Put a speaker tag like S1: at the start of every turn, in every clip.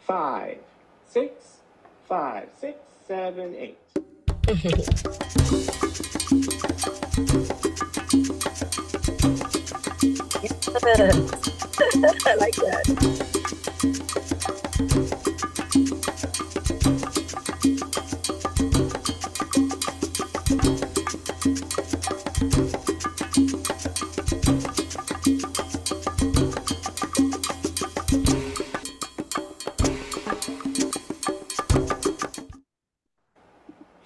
S1: 5, 6, 5, 6, 7, 8.
S2: I like that.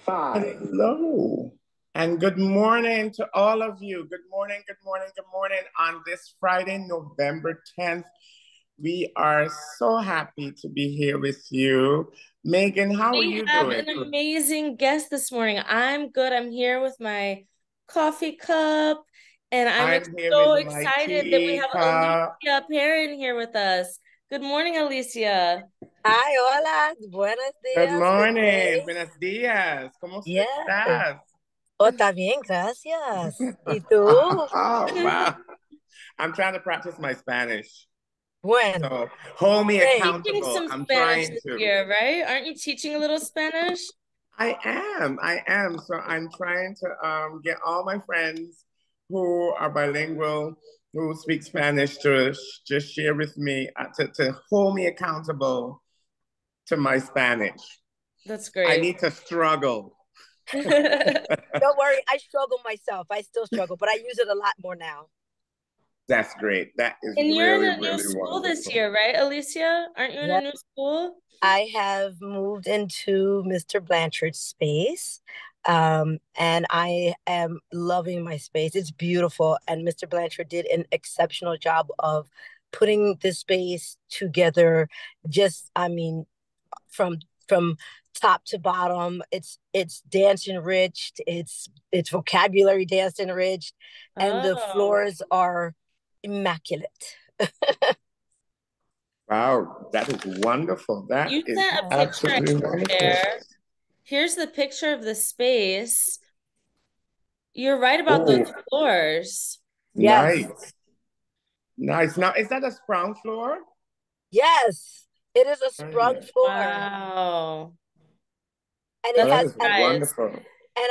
S1: 5. Hello. And good morning to all of you. Good morning, good morning, good morning. On this Friday, November 10th, we are so happy to be here with you. Megan, how are you doing?
S3: We have an amazing guest this morning. I'm good. I'm here with my coffee cup, and I'm so excited that we have Alycia Perrin here with us. Good morning, Alycia.
S2: Hi, hola, buenos días.
S1: Good morning, buenos días. ¿Cómo estás?
S2: Oh, está bien, gracias. ¿Y tú?
S1: Oh, wow. I'm trying to practice my Spanish.
S2: Bueno.
S1: So hold me accountable.
S3: Some
S1: I'm
S3: Spanish
S1: trying to.
S3: here, right? Aren't you teaching a little Spanish?
S1: I am. So I'm trying to get all my friends who are bilingual, who speak Spanish, to just share with me, to hold me accountable to my Spanish.
S3: That's great.
S1: I need to struggle.
S2: Don't worry, I struggle myself. I still struggle, but I use it a lot more now.
S1: That's great. That is
S3: and you're
S1: really,
S3: in a new
S1: really
S3: school
S1: wonderful.
S3: this year, right, Alycia? Aren't you in a new school?
S2: I have moved into Mr. Blanchard's space, and I am loving my space. It's beautiful, and Mr. Blanchard did an exceptional job of putting this space together. Just, I mean, from top to bottom, it's dance enriched, it's vocabulary dance enriched, and the floors are immaculate.
S1: Wow, that is wonderful. That
S3: you
S1: is
S3: sent a picture there. Here's the picture of the space. You're right about those floors.
S1: Yes. Nice. Now, is that a sprung floor?
S2: Yes, it is a sprung floor.
S3: Wow.
S2: And it has
S1: wonderful.
S2: And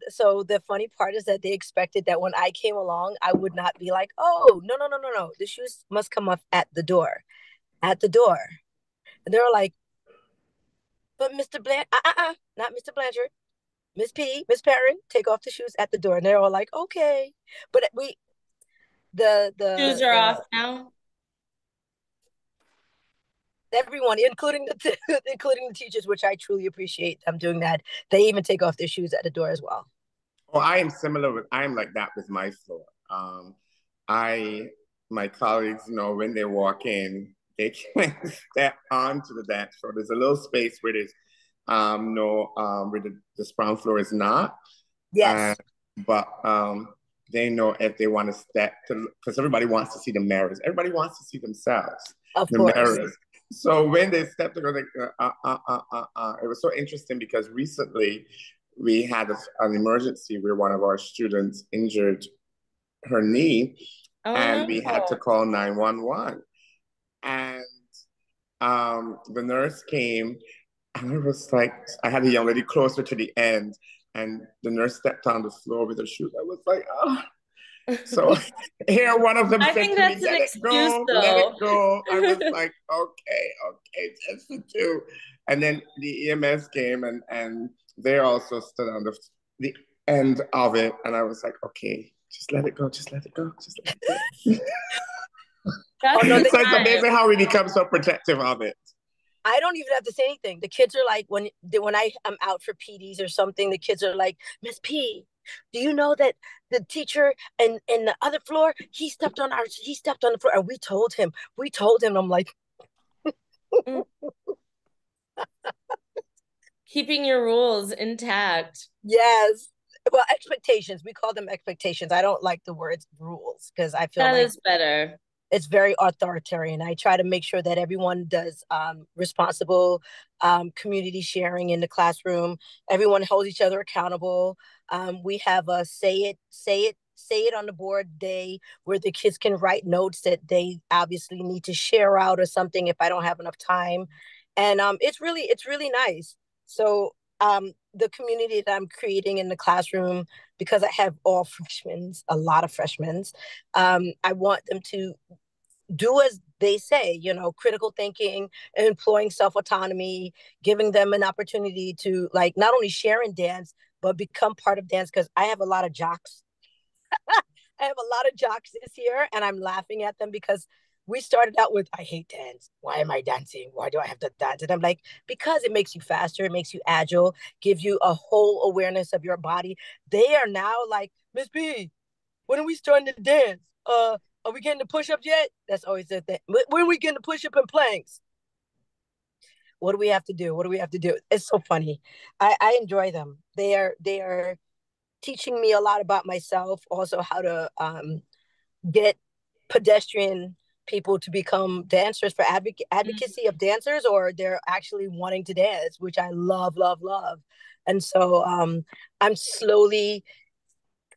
S2: so the funny part is that they expected that when I came along, I would not be like, oh, no. The shoes must come off at the door. And they were like, but Mr. Not Mr. Blanchard. Miss Perrin, take off the shoes at the door. And they're all like, okay. But the
S3: shoes are off now.
S2: Everyone, including the teachers, which I truly appreciate them doing that. They even take off their shoes at the door as well.
S1: Oh, I am like that with my floor. My colleagues know when they walk in, they can step onto the dance floor. There's a little space where there's where the sprung floor is not.
S2: Yes.
S1: But they know if they want to step to, because everybody wants to see the mirrors. Everybody wants to see themselves.
S2: Of course.
S1: Mirrors. So when they stepped to go, like, it was so interesting because recently we had an emergency where one of our students injured her knee, and we had to call 911. And the nurse came, and it was like, I had a young lady closer to the end, and the nurse stepped on the floor with her shoes. I was like, oh. So here one of them said to me, let it go. I was like, okay, just for two. And then the EMS came, and they also stood on the end of it. And I was like, okay, just let it go. So it's amazing how we become so protective of it.
S2: I don't even have to say anything. The kids are like, when I am out for PDs or something, the kids are like, Miss P, do you know that the teacher and the other floor, he stepped on the floor, and we told him. I'm like,
S3: keeping your rules intact.
S2: Yes. Well, expectations. We call them expectations. I don't like the words rules because I feel
S3: that is better.
S2: It's very authoritarian. I try to make sure that everyone does responsible community sharing in the classroom. Everyone holds each other accountable. We have a say it say it on the board day where the kids can write notes that they obviously need to share out or something if I don't have enough time. And it's really nice. So the community that I'm creating in the classroom, because I have all freshmen, a lot of freshmen, I want them to do as they say, critical thinking, employing self-autonomy, giving them an opportunity to like not only share in dance, but become part of dance. Because I have a lot of jocks. I have a lot of jocks this year, and I'm laughing at them because we started out with, I hate dance. Why am I dancing? Why do I have to dance? And I'm like, because it makes you faster, it makes you agile, gives you a whole awareness of your body. They are now like, Miss B, when are we starting to dance? Are we getting the push-ups yet? That's always the thing. When are we getting the push-up and planks? What do we have to do? What do we have to do? It's so funny. I enjoy them. They are teaching me a lot about myself, also how to get pedestrian people to become dancers for advocacy of dancers, or they're actually wanting to dance, which I love, love, love. And so I'm slowly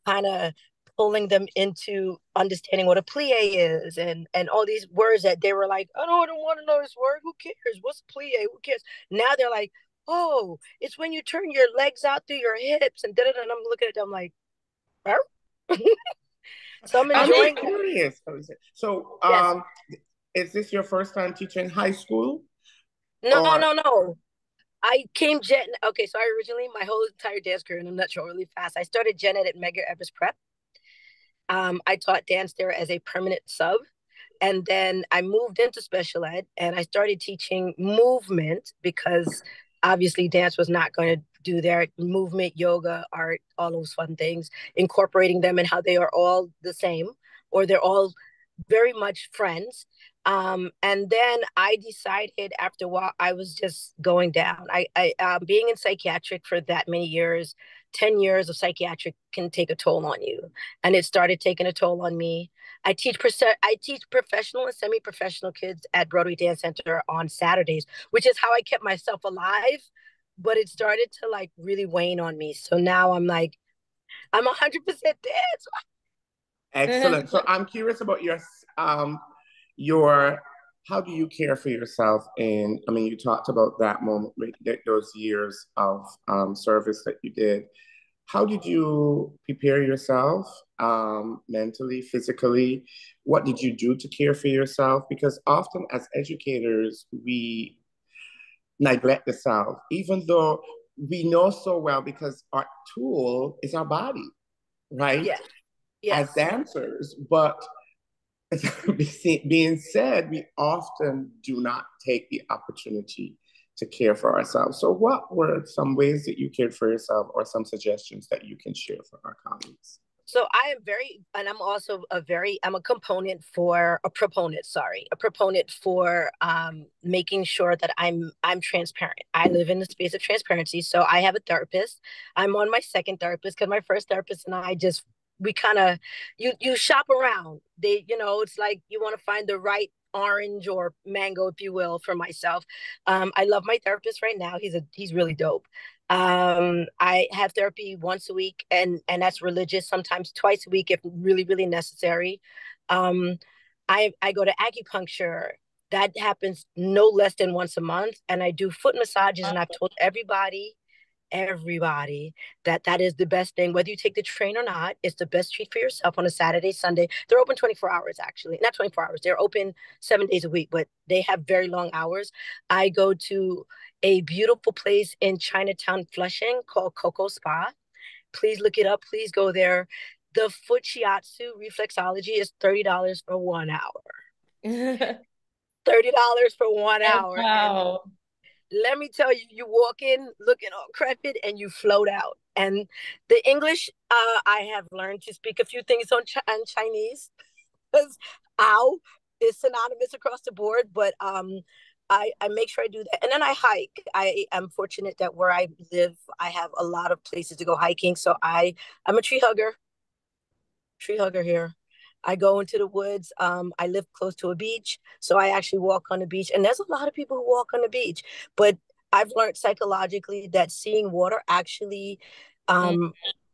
S2: kind of pulling them into understanding what a plie is, and all these words that they were like, I don't want to know this word. Who cares? What's a plie? Who cares? Now they're like, oh, it's when you turn your legs out through your hips and da-da-da. And I'm looking at them like, so I'm enjoying.
S1: I'm curious. So,
S2: yes.
S1: Is this your first time teaching high school?
S2: No. I came Gen. Okay, so I originally, my whole entire dance career in a nutshell, really fast. I started Gen Ed at Medgar Evers Prep. I taught dance there as a permanent sub. And then I moved into special ed and I started teaching movement because obviously dance was not going to do their movement, yoga, art, all those fun things, incorporating them in how they are all the same or they're all very much friends. And then I decided after a while I was just going down. I being in psychiatric for that many years, 10 years of psychiatric can take a toll on you, and it started taking a toll on me. I teach professional and semi-professional kids at Broadway Dance Center on Saturdays, which is how I kept myself alive. But it started to like really wane on me. So now I'm like, I'm 100% dance.
S1: Excellent. So I'm curious about your how do you care for yourself? And I mean, you talked about that moment, those years of service that you did. How did you prepare yourself mentally, physically? What did you do to care for yourself? Because often as educators, we neglect the self, even though we know so well because our tool is our body, right?
S2: Yes.
S1: As dancers. But being said, we often do not take the opportunity to care for ourselves. So what were some ways that you cared for yourself or some suggestions that you can share for our colleagues?
S2: So I am I'm also I'm a proponent for making sure that I'm transparent. I live in the space of transparency. So I have a therapist. I'm on my second therapist because my first therapist and I just, we kind of, you shop around. It's like you want to find the right orange or mango, if you will, for myself. I love my therapist right now. He's really dope. I have therapy once a week, and that's religious, sometimes twice a week if really, really necessary. Um, I go to acupuncture. That happens no less than once a month. And I do foot massages, and I've told everybody that is the best thing, whether you take the train or not. It's the best treat for yourself on a Saturday, Sunday. They're open 24 hours, actually. Not 24 hours, they're open 7 days a week, but they have very long hours. I go to a beautiful place in Chinatown, Flushing, called Coco Spa. Please look it up. Please go there. The foot shiatsu reflexology is $30 for 1 hour. $30 for 1 hour.
S3: Wow.
S2: And let me tell you, you walk in looking all crepid and you float out. And the English, I have learned to speak a few things on Chinese because ow is synonymous across the board. But I make sure I do that. And then I hike. I am fortunate that where I live, I have a lot of places to go hiking. So I'm a tree hugger here. I go into the woods. I live close to a beach, so I actually walk on the beach. And there's a lot of people who walk on the beach, but I've learned psychologically that seeing water actually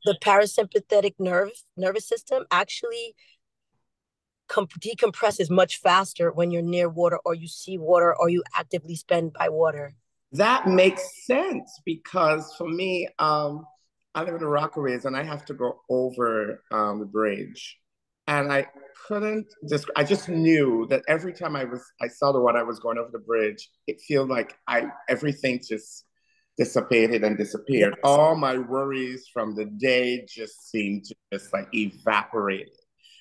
S2: the parasympathetic nervous system actually decompresses much faster when you're near water or you see water or you actively spend by water.
S1: That makes sense because for me, I live in the Rockaways and I have to go over the bridge. And I couldn't just, I just knew that every time I saw the water, I was going over the bridge, it felt like everything just dissipated and disappeared. Yes. All my worries from the day just seemed to just like evaporate.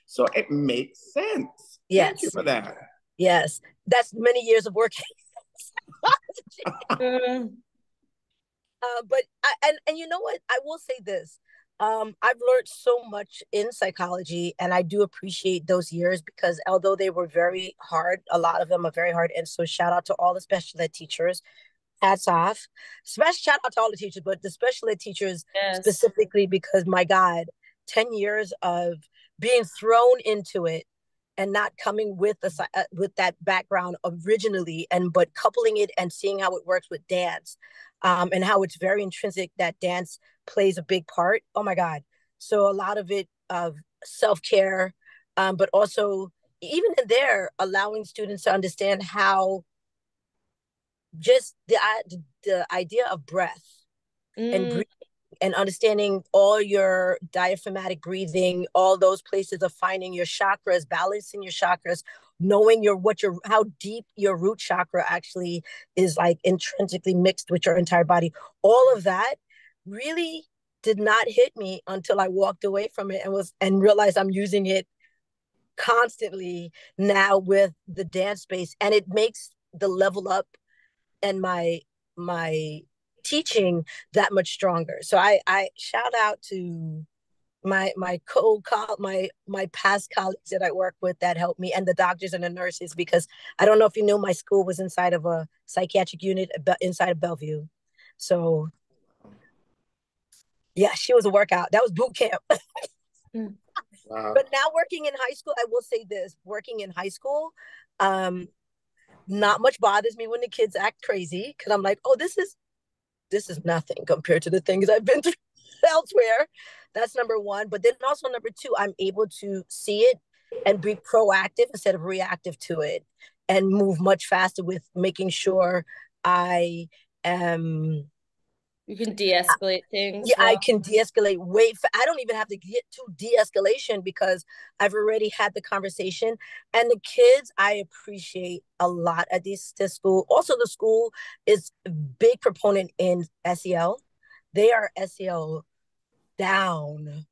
S1: So it makes sense.
S2: Yes.
S1: Thank you for that.
S2: Yes. That's many years of working. But and you know what? I will say this. I've learned so much in psychology, and I do appreciate those years because although they were very hard, a lot of them are very hard. And so, shout out to all the special ed teachers. Hats off. Special shout out to all the teachers, but the special ed teachers specifically because my God, 10 years of being thrown into it and not coming with that background originally, but coupling it and seeing how it works with dance, and how it's very intrinsic that dance plays a big part. Oh my God! So a lot of it of self-care, but also even in there allowing students to understand how just the idea of breath and breathing and understanding all your diaphragmatic breathing, all those places of finding your chakras, balancing your chakras, knowing how deep your root chakra actually is, like intrinsically mixed with your entire body. All of that really did not hit me until I walked away from it and realized I'm using it constantly now with the dance space, and it makes the level up and my teaching that much stronger. So I shout out to my past colleagues that I work with that helped me, and the doctors and the nurses, because I don't know if you know, my school was inside of a psychiatric unit inside of Bellevue. So yeah, she was a workout. That was boot camp. Wow. But now working in high school, I will say this, working in high school, not much bothers me when the kids act crazy, because I'm like, oh, this is nothing compared to the things I've been through elsewhere. That's number one. But then also number two, I'm able to see it and be proactive instead of reactive to it, and move much faster with making sure I am.
S3: You can de-escalate things.
S2: Yeah, well. I can de-escalate I don't even have to get to de-escalation because I've already had the conversation. And the kids, I appreciate a lot at this school. Also, the school is a big proponent in SEL. They are SEL down.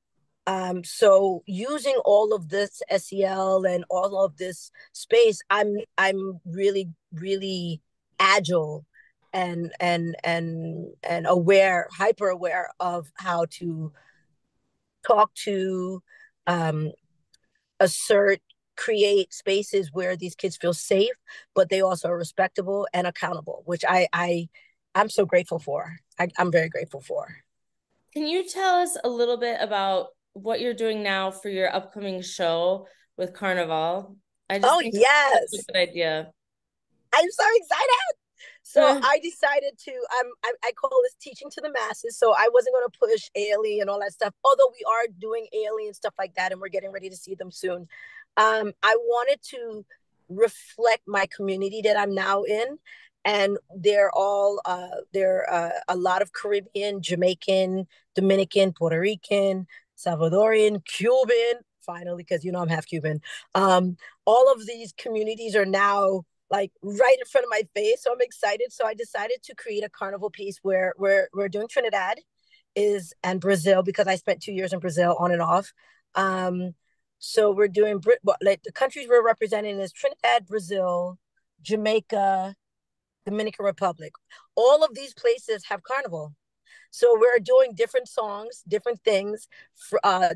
S2: So using all of this SEL and all of this space, I'm really, really agile and aware, hyper aware of how to talk to, assert, create spaces where these kids feel safe, but they also are respectable and accountable, which I'm so grateful for. I'm very grateful for.
S3: Can you tell us a little bit about what you're doing now for your upcoming show with Carnival? I just think
S2: yes,
S3: that's a good idea.
S2: I'm so excited. So I decided to, I call this teaching to the masses. So I wasn't going to push Ailey and all that stuff, although we are doing Ailey and stuff like that, and we're getting ready to see them soon. I wanted to reflect my community that I'm now in. And they're all, a lot of Caribbean, Jamaican, Dominican, Puerto Rican, Salvadorian, Cuban, finally, because I'm half Cuban. All of these communities are now like right in front of my face. So I'm excited. So I decided to create a carnival piece where we're doing Trinidad and Brazil, because I spent 2 years in Brazil on and off. So we're doing like the countries we're representing is Trinidad, Brazil, Jamaica, Dominican Republic. All of these places have carnival. So we're doing different songs, different things,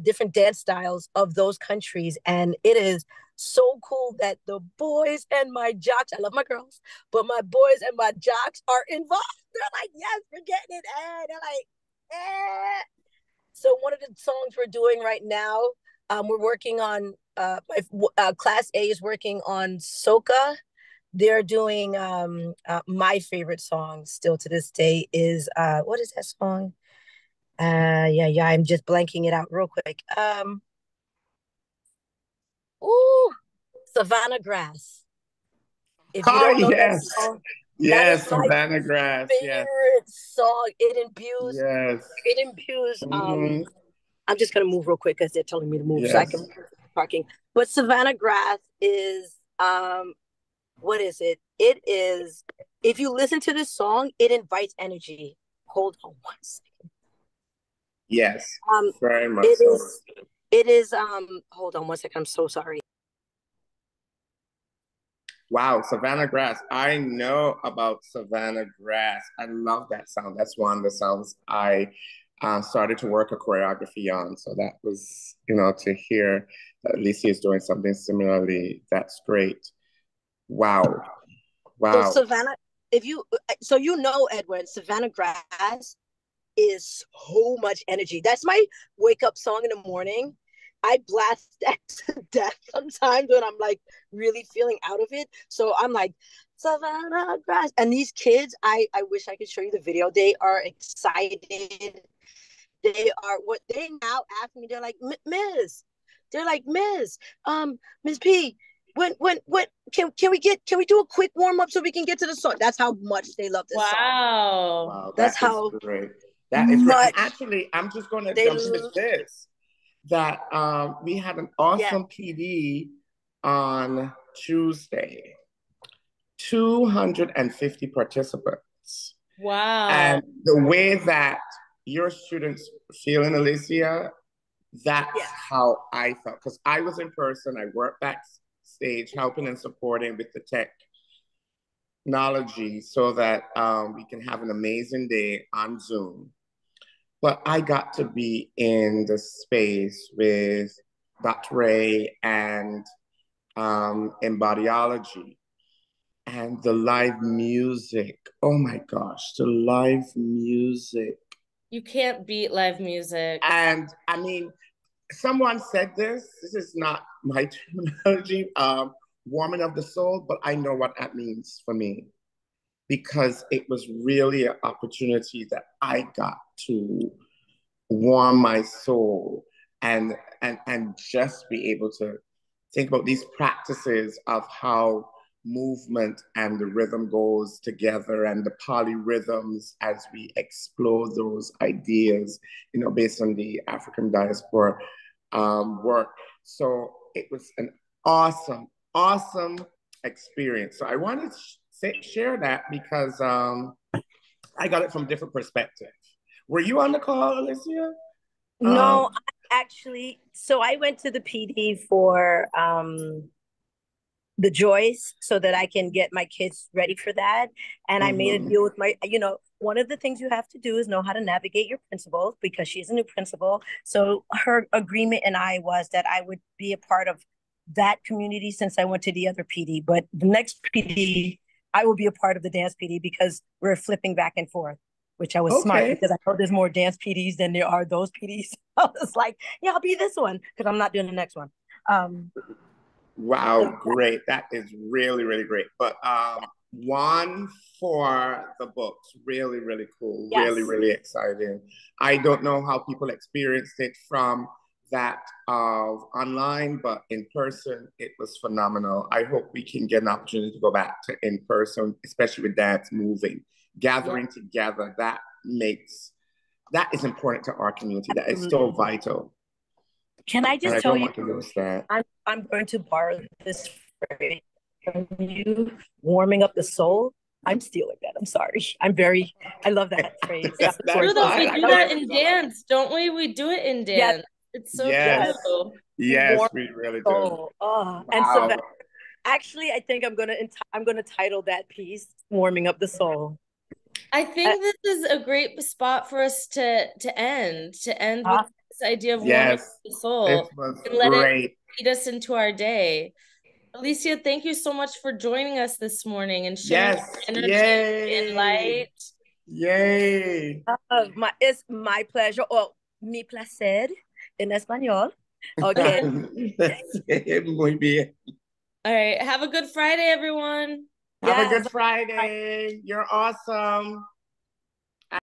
S2: different dance styles of those countries. And it is so cool that the boys and my jocks, I love my girls, but my boys and my jocks are involved. They're like, yes, we're getting it. And they're like, eh. So one of the songs we're doing right now, we're working on, Class A is working on Soca. They're doing my favorite song still to this day is what is that song? Yeah. I'm just blanking it out real quick. Ooh, Savannah Grass. If you
S1: Oh,
S2: don't know that
S1: yes.
S2: song, that is
S1: Yes,
S2: my
S1: Savannah Grass. Yes.
S2: favorite song.
S1: Yes.
S2: It imbues
S1: Mm-hmm.
S2: I'm just gonna move real quick because they're telling me to move so I
S1: Yes.
S2: can parking. But Savannah Grass is what is it? It is if you listen to this song, it invites energy. Hold on one second.
S1: Yes.
S2: Um
S1: Very much
S2: it
S1: so.
S2: is it is hold on one second. I'm so sorry.
S1: Wow, Savannah Grass. I know about Savannah Grass. I love that sound. That's one of the sounds I started to work a choreography on. So that was, to hear that Alycia is doing something similarly. That's great. Wow.
S2: So
S1: Wow.
S2: Savannah, if you so you know Edward, Savannah Grass is so much energy. That's my wake up song in the morning. I blast that to death sometimes when I'm like really feeling out of it. So I'm like, Savannah Grass. And these kids, I wish I could show you the video. They are excited. They are what they now ask me, they're like, Miss, they're like, Miss P, when can we do a quick warm up so we can get to the song? That's how much they love this song.
S3: Wow.
S1: Wow,
S2: That's
S1: that is
S2: how
S1: great. That is great. And
S2: much
S1: actually, I'm just going to
S2: they
S1: jump into this that we had an
S2: yeah.
S1: awesome PD on Tuesday, 250 participants.
S3: Wow.
S1: And the way that your students feel in Alycia, that's
S2: Yeah.
S1: how I felt. Because I was in person, I worked backstage, helping and supporting with the technology so that we can have an amazing day on Zoom. But I got to be in the space with Dr. Ray and in bodyology and the live music. Oh my gosh, the live music.
S3: You can't beat live music.
S1: And I mean, someone said this is not my terminology, warming of the soul, but I know what that means for me because it was really an opportunity that I got to warm my soul and just be able to think about these practices of how movement and the rhythm goes together and the polyrhythms as we explore those ideas, based on the African diaspora work. So it was an awesome, awesome experience. So I wanted to share that because I got it from a different perspective. Were you on the call, Alycia?
S2: No, I actually, so I went to the PD for the Joyce so that I can get my kids ready for that. And I made a deal with one of the things you have to do is know how to navigate your principal because she's a new principal. So her agreement and I was that I would be a part of that community since I went to the other PD. But the next PD, I will be a part of the dance PD because we're flipping back and forth, which I was smart because I know there's more dance PDs than there are those PDs. I was like, yeah, I'll be this one because I'm not doing the next one.
S1: Wow, great. That is really, really great. But one for the books, really, really cool,
S2: yes.
S1: really, really exciting. I don't know how people experienced it from that of online, but in person, it was phenomenal. I hope we can get an opportunity to go back to in person, especially with dance moving, gathering together. That is important to our community. That is so vital.
S2: Can I just tell you, I'm going to borrow this phrase from you, warming up the soul. I'm stealing that. I'm sorry. I love that phrase.
S3: It's true though. We do that in dance, don't we? We do it in dance. It's so true.
S1: Yes, we really do.
S2: Oh, wow. And so actually, I think I'm gonna title that piece "Warming Up the Soul."
S3: I think this is a great spot for us to end with this idea of warming up the soul and let it lead us into our day. Alycia, thank you so much for joining us this morning and sharing your energy and light.
S1: Yay!
S2: It's my pleasure. Oh, mi placer en español. Okay.
S1: Muy bien.
S3: All right. Have a good Friday, everyone.
S1: Have a good Friday. You're awesome.